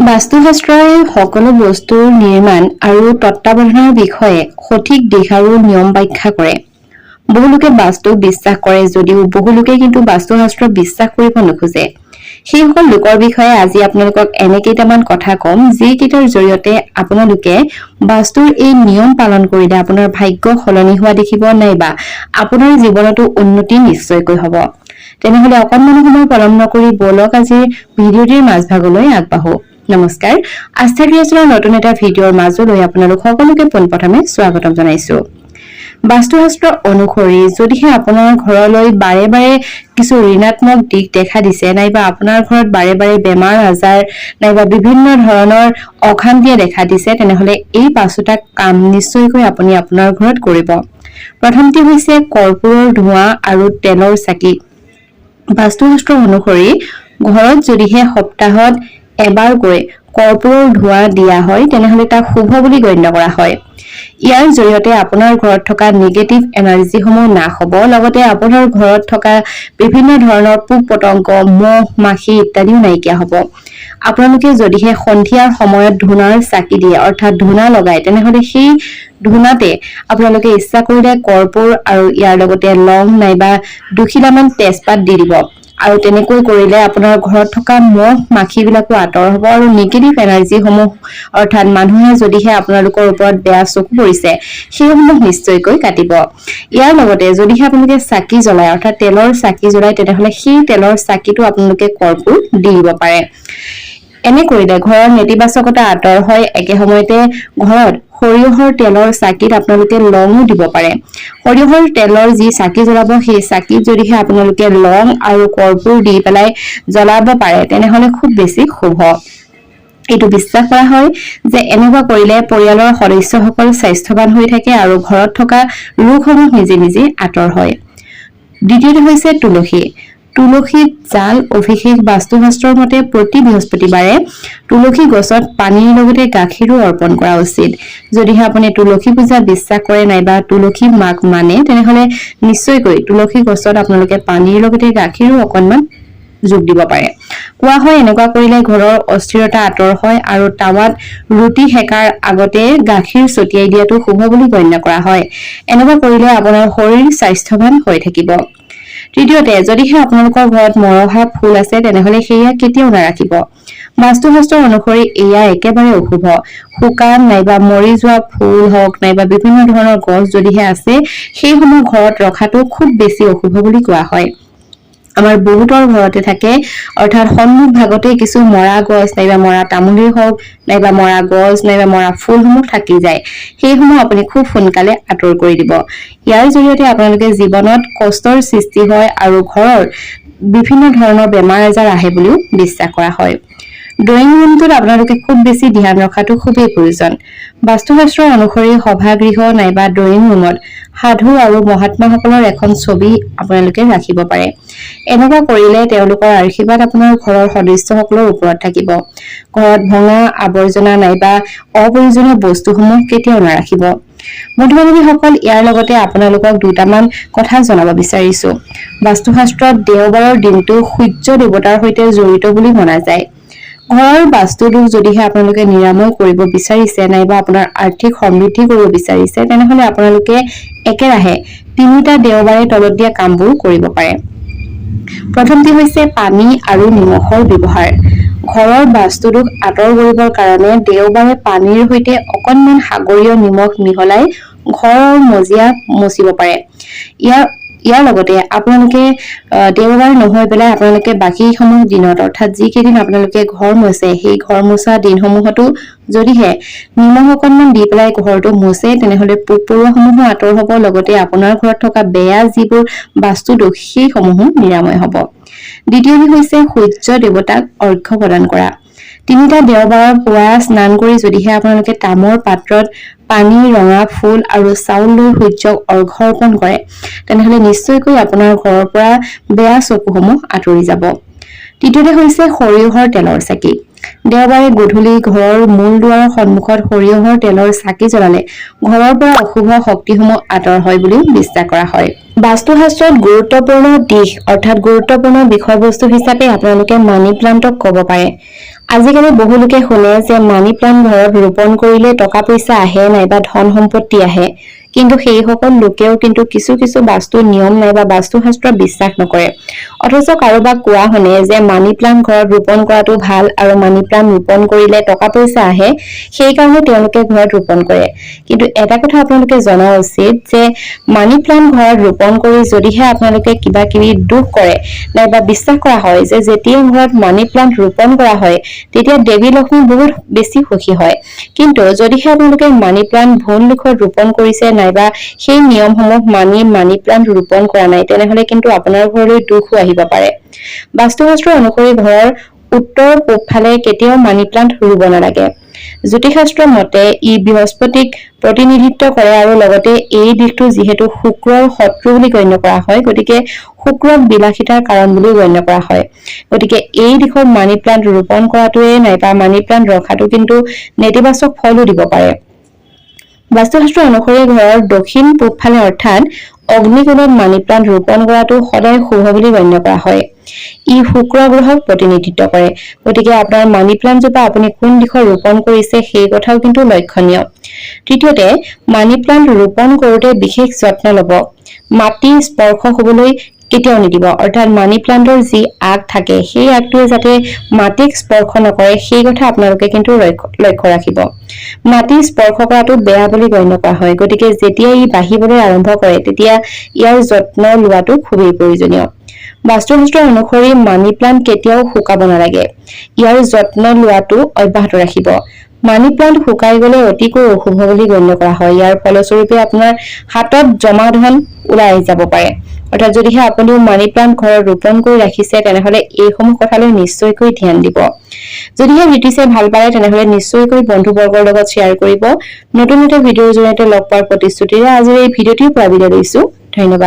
বাস্তুশাস্ত্ৰই সকলো বস্তুৰ নিৰ্মাণ আৰু তত্ত্বাৱধানৰ বিষয়ে সঠিক দিশ আৰু নিয়ম ব্যাখ্যা কৰে। বহুলোকে বাস্তুক বিশ্বাস কৰে যদিও বহুলোকে কিন্তু বাস্তুশাস্ত্ৰ বিশ্বাস কৰিব নোখোজে। সেইসকল লোকৰ বিষয়ে আজি আপোনালোকক এনে কেইটামান কথা কম যিকেইটাৰ জৰিয়তে আপোনালোকে বাস্তুৰ এই নিয়ম পালন কৰিলে আপোনাৰ ভাগ্য সলনি হোৱা দেখিব নাইবা আপোনাৰ জীৱনতো উন্নতি নিশ্চয়কৈ হ'ব। তেনেহলে অকণমান সময় পলম নকৰি বলক আজিৰ ভিডিঅ'টিৰ মাজভাগলৈ আগবাঢ়ো। নমস্কাৰ, আস্থা ক্ৰিয়েচনৰ নতুন এটা ভিডিঅ'ৰ মাজলৈ আপোনালোক সকলোকে পোনপ্ৰথমে স্বাগতম জনাইছো। বাস্তুশাস্ত্ৰ অনুসৰি যদিহে আপোনাৰ ঘৰলৈ বাৰে বাৰে কিছু ঋণাত্মক দিশ দেখা দিছে নাইবা আপোনাৰ ঘৰত বাৰে বাৰে বেমাৰ আজাৰ নাইবা বিভিন্ন ধৰণৰ অশান্তিয়ে দেখা দিছে তেনেহলে এই পাঁচোটা কাম নিশ্চয়কৈ আপুনি আপোনাৰ ঘৰত কৰিব। প্ৰথমটি হৈছে কৰ্পূৰৰ ধোঁৱা আৰু তেলৰ চাকি। বাস্তুশাস্ত্ৰ অনুসৰি ঘৰত যদিহে সপ্তাহত এবাৰকৈ কৰ্পূৰৰ ধোঁৱা দিয়া হয় তেনেহলে তাক শুভ বুলি গণ্য কৰা হয়। ইয়াৰ জৰিয়তে আপোনাৰ ঘৰত থকা নিগেটিভ এনাৰ্জিসমূহ নাশ হ'ব, লগতে আপোনাৰ ঘৰত থকা বিভিন্ন ধৰণৰ পোক পতংগ, মহ, মাখি ইত্যাদিও নাইকিয়া হ'ব। আপোনালোকে যদিহে সন্ধিয়াৰ সময়ত ধূনাৰ চাকি দিয়ে অৰ্থাৎ ধূনা লগায় তেনেহলে সেই ধূনাতে আপোনালোকে ইচ্ছা কৰিলে কৰ্পূৰ আৰু ইয়াৰ লগতে লং নাইবা দুখিলামান তেজপাত দি দিব আৰু তেনেকৈ কৰিলে আপোনাৰ ঘৰত থকা মহ মাখিবিলাকো আঁতৰ হ'ব আৰু নিগেটিভ এনাৰ্জিসমূহ অৰ্থাৎ মানুহে যদিহে আপোনালোকৰ ওপৰত বেয়া চকু পৰিছে সেইসমূহ নিশ্চয়কৈ কাটিব। ইয়াৰ লগতে যদিহে আপোনালোকে চাকি জ্বলায় অৰ্থাৎ তেলৰ চাকি জ্বলায় তেনেহলে সেই তেলৰ চাকিটো আপোনালোকে কৰ্পূৰ দি দিব পাৰে। এনে কৰিলে ঘৰৰ নেতিবাচকতা আঁতৰ হয়। একে সময়তে ঘৰত সৰিয়হৰ তেলৰ চাকিত আপোনালোকে লঙো দিব পাৰে। সৰিয়হৰ তেলৰ যি চাকি জ্বলাব সেই চাকিত যদিহে আপোনালোকে লং আৰু কৰ্পূৰ দি পেলাই জ্বলাব পাৰে তেনেহলে খুব বেছি শুভ। এইটো বিশ্বাস কৰা হয় যে এনেকুৱা কৰিলে পৰিয়ালৰ সদস্যসকল স্বাস্থ্যৱান হৈ থাকে আৰু ঘৰত থকা ৰোগসমূহ নিজে নিজে আঁতৰ হয়। দ্বিতীয়টো হৈছে তুলসী। তুলসীত জাল অভিষেক বাস্তুশাস্ত্ৰৰ মতে প্ৰতি বৃহস্পতিবাৰে তুলসী গছত পানীৰ লগতে গাখীৰো অৰ্পণ কৰা উচিত। যদিহে আপুনি তুলসী পূজা বিশ্বাস কৰে নাইবা তুলসী মাক মানে তেনেহলে নিশ্চয়কৈ তুলসী গছত আপোনালোকে পানীৰ লগতে গাখীৰো অকণমান যোগ দিব পাৰে। কোৱা হয় এনেকুৱা কৰিলে ঘৰৰ অস্থিৰতা আঁতৰ হয় আৰু টাৱাত ৰুটি সেকাৰ আগতে গাখীৰ ছটিয়াই দিয়াটো শুভ বুলি গণ্য কৰা হয়। এনেকুৱা কৰিলে আপোনাৰ শৰীৰ স্বাস্থ্যৱান হৈ থাকিব। তৃতীয়তে যদিহে আপোনালোকৰ ঘৰত মৰহা ফুল আছে তেনেহলে সেয়া কেতিয়াও নাৰাখিব। বাস্তুশাস্ত্ৰ অনুসৰি এয়া একেবাৰে অশুভ। শুকান নাইবা মৰি যোৱা ফুল হওক নাইবা বিভিন্ন ধৰণৰ গছ যদিহে আছে সেইসমূহ ঘৰত ৰখাটো খুব বেছি অশুভ বুলি কোৱা হয়। আমাৰ বহুতৰ ঘৰতে থাকে অৰ্থাৎ সন্মুখ ভাগতে কিছু মৰা গছ নাইবা মৰা তামোলেই হওক নাইবা মৰা গছ নাইবা মৰা ফুলসমূহ থাকি যায়। সেইসমূহ আপুনি খুব সোনকালে আঁতৰ কৰি দিব। ইয়াৰ জৰিয়তে আপোনালোকে জীৱনত কষ্টৰ সৃষ্টি হয় আৰু ঘৰৰ বিভিন্ন ধৰণৰ বেমাৰ আজাৰ আহে বুলিও বিশ্বাস কৰা হয়। ড্ৰয়িং ৰুমটোত আপোনালোকে খুব বেছি ধ্যান ৰখাটো খুবেই প্ৰয়োজন। বাস্তুশাস্ত্ৰ অনুসৰি সভাগৃহ নাইবা ড্ৰয়িং ৰুমত সাধু আৰু মহাত্মাসকলৰ এখন ছবি আপোনালোকে ৰাখিব পাৰে। এনেকুৱা কৰিলে তেওঁলোকৰ আশীৰ্বাদ আপোনাৰ ঘৰৰ সদস্যসকলৰ ওপৰত থাকিব। ঘৰত ভঙা আৱৰ্জনা নাইবা অপ্ৰয়োজনীয় বস্তুসমূহ কেতিয়াও নাৰাখিব। বন্ধু-বান্ধৱীসকল, ইয়াৰ লগতে আপোনালোকক দুটামান কথা জনাব বিচাৰিছো। বাস্তুশাস্ত্ৰত দেওবাৰৰ দিনটো সূৰ্য দেৱতাৰ সৈতে জড়িত বুলি মনা যায়। ঘৰৰ বাস্তু দোষ যদিহে আপোনালোকে নিৰাময় কৰিব বিচাৰিছে নাইবা আপোনাৰ আৰ্থিক সমৃদ্ধি কৰিব বিচাৰিছে তেনেহলে আপোনালোকে একেৰাহে 3টা দেওবাৰে তলত দিয়া কামবোৰ কৰিব পাৰে। প্ৰথমটি হৈছে পানী আৰু নিমখৰ ব্যৱহাৰ। ঘৰৰ বাস্তু দোষ আঁতৰ কৰিবৰ কাৰণে দেওবাৰে পানীৰ সৈতে অকণমান সাগৰীয় নিমখ মিহলাই ঘৰৰ মজিয়া মচিব পাৰে। ইয়াৰ লগতে আপোনালোকে দেওবাৰ নহয় পেলাই আপোনালোকে বাকী সমূহ দিনত অৰ্থাৎ যিকেইদিন আপোনালোকে ঘৰ মোচে সেই ঘৰ মোচা দিনসমূহতো যদিহে নিমখ অকণমান দি পেলাই ঘৰটো মোচে তেনেহলে পোক পৰুৱাসমূহো আঁতৰ হ'ব, লগতে আপোনাৰ ঘৰত থকা বেয়া যিবোৰ বাস্তু দোষ সেইসমূহো নিৰাময় হ'ব। দ্বিতীয়টো হৈছে সূৰ্য দেৱতাক অৰ্ঘ্য প্ৰদান কৰা। 3টা দেওবাৰৰ পুৱা স্নান কৰি যদিহে আপোনালোকে তামৰ পাত্ৰত পানী, ৰঙা ফুল আৰু চাউল লৈ সূৰ্যক অৰ্ঘ্য অৰ্পণ কৰে তেনেহলে নিশ্চয়কৈ আপোনাৰ ঘৰৰ পৰা বেয়া চকুসমূহ আঁতৰি যাব। তৃতীয়তে হৈছে সৰিয়হৰ তেলৰ চাকি। দেওবাৰে গধূলি ঘৰৰ মূল দুৱাৰৰ সন্মুখত সৰিয়হৰ তেলৰ চাকি জ্বলালে ঘৰৰ পৰা অশুভ শক্তিসমূহ আঁতৰ হয় বুলি বিশ্বাস কৰা হয়। বাস্তুশাস্ত্ৰত গুৰুত্বপূৰ্ণ দিশ অৰ্থাৎ গুৰুত্বপূৰ্ণ বিষয়বস্তু হিচাপে আপোনালোকে মানি প্লাণ্টক ক'ব পাৰে। আজিকালি বহু লোকে শুনে যে মানি প্লাণ্ট ঘৰত ৰোপণ কৰিলে টকা পইচা আহে নাইবা ধন সম্পত্তি আহে, কিন্তু সেইসকল লোকেও কিন্তু কিছু বাস্তু নিয়ম নাইবা বাস্তুশাস্ত্ৰ বিশ্বাস নকৰে। অথচ কাৰোবাক কোৱা শুনে যে মানি প্লাণ্ট ঘৰত ৰোপণ কৰাটো ভাল আৰু মানি প্লাণ্ট ৰোপণ কৰিলে টকা পইচা আহে, সেইকাৰণে তেওঁলোকে ঘৰত ৰোপণ কৰে। কিন্তু এটা কথা আপোনালোকে জনা উচিত যে মানি প্লাণ্ট ঘৰত ৰোপণ কৰি যদিহে আপোনালোকে কিবা কিবি দুখ কৰে নাইবা বিশ্বাস কৰা হয় যে যেতিয়া ঘৰত মানি প্লাণ্ট ৰোপণ কৰা হয় তেতিয়া দেৱী লক্ষ্মী বহুত বেছি সুখী হয়, কিন্তু যদিহে আপোনালোকে মানি প্লাণ্ট ভুল দিশত ৰোপণ কৰিছে নাইবা সেই নিয়মসমূহ মানি মানি প্লাণ্ট ৰোপণ কৰা নাই তেনেহলে কিন্তু আপোনাৰ ঘৰলৈ দুখো আহিব পাৰে। বাস্তুশাস্ত্ৰ অনুসৰি ঘৰৰ উত্তৰ পূব ফালে কেতিয়াও মানি প্লাণ্ট ৰুব নালাগে। জ্যোতিষশাস্ত্ৰ মতে ই বৃহস্পতিক প্ৰতিনিধিত্ব কৰে আৰু লগতে এই দিশটো যিহেতু শুক্ৰৰ শত্ৰু বুলি গণ্য কৰা হয়, গতিকে শুক্ৰক বিলাসিতাৰ কাৰণ বুলি গণ্য কৰা হয়। গতিকে এই দিশত মানি প্লাণ্ট ৰোপণ কৰাটোৱে নাইবা মানি প্লাণ্ট ৰখাটো কিন্তু নেতিবাচক ফলো দিব পাৰে। বাস্তুশাস্ত্ৰ অনুসৰি ঘৰৰ দক্ষিণ পূব ফালে অৰ্থাৎ অগ্নিকোণত মানি প্লাণ্ট ৰোপণ কৰাটো সদায় শুভ বুলি গণ্য কৰা হয়। ই শুক্ৰ গ্ৰহক প্ৰতিনিধিত্ব কৰে, গতিকে আপোনাৰ মানি প্লাণ্টজোপা আপুনি কোন দিশত ৰোপণ কৰিছে সেই কথাও কিন্তু লক্ষণীয়। তৃতীয়তে, মানি প্লাণ্ট ৰোপণ কৰোঁতে বিশেষ যত্ন ল'ব। মাটি স্পৰ্শ হ'বলৈ কেতিয়াও নিদিব, অৰ্থাৎ মানি প্লাণ্টৰ যি আগ থাকে সেই আগটোৱে যাতে মাটিক স্পৰ্শ নকৰে সেই কথা আপোনালোকে কিন্তু লক্ষ্য ৰাখিব। মাটি স্পৰ্শ কৰাটো বেয়া বুলি গণ্য কৰা হয়, গতিকে যেতিয়া ই বাঢ়িবলৈ আৰম্ভ কৰে তেতিয়া ইয়াৰ যত্ন লোৱাটো খুবেই প্ৰয়োজনীয়। বাস্তুশাস্ত্ৰ অনুসৰি মানি প্লাণ্ট কেতিয়াও শুকাব নালাগে, ইয়াৰ যত্ন লোৱাটো অব্যাহত ৰাখিব। মানি প্লাণ্ট শুকাই গলে অতিকৈ অশুভ বুলি গণ্য কৰা হয়। ইয়াৰ ফলস্বৰূপে আপোনাৰ হাতত জমা ধন ওলাই যাব পাৰে। অৰ্থাৎ যদিহে আপুনিও মানি প্লাণ্ট ঘৰত ৰোপণ কৰি ৰাখিছে তেনেহলে এইসমূহ কথালৈ নিশ্চয়কৈ ধ্যান দিব। যদিহে ভিডিঅ' ভাল পায় তেনেহলে নিশ্চয়কৈ বন্ধুবৰ্গৰ লগত শ্বেয়াৰ কৰিব। নতুন ভিডিঅ'ৰ জৰিয়তে লগ পোৱাৰ প্ৰতিশ্ৰুতিৰে আজিৰ এই ভিডিঅ'টিৰ পৰা বিদায় লৈছো। ধন্যবাদ।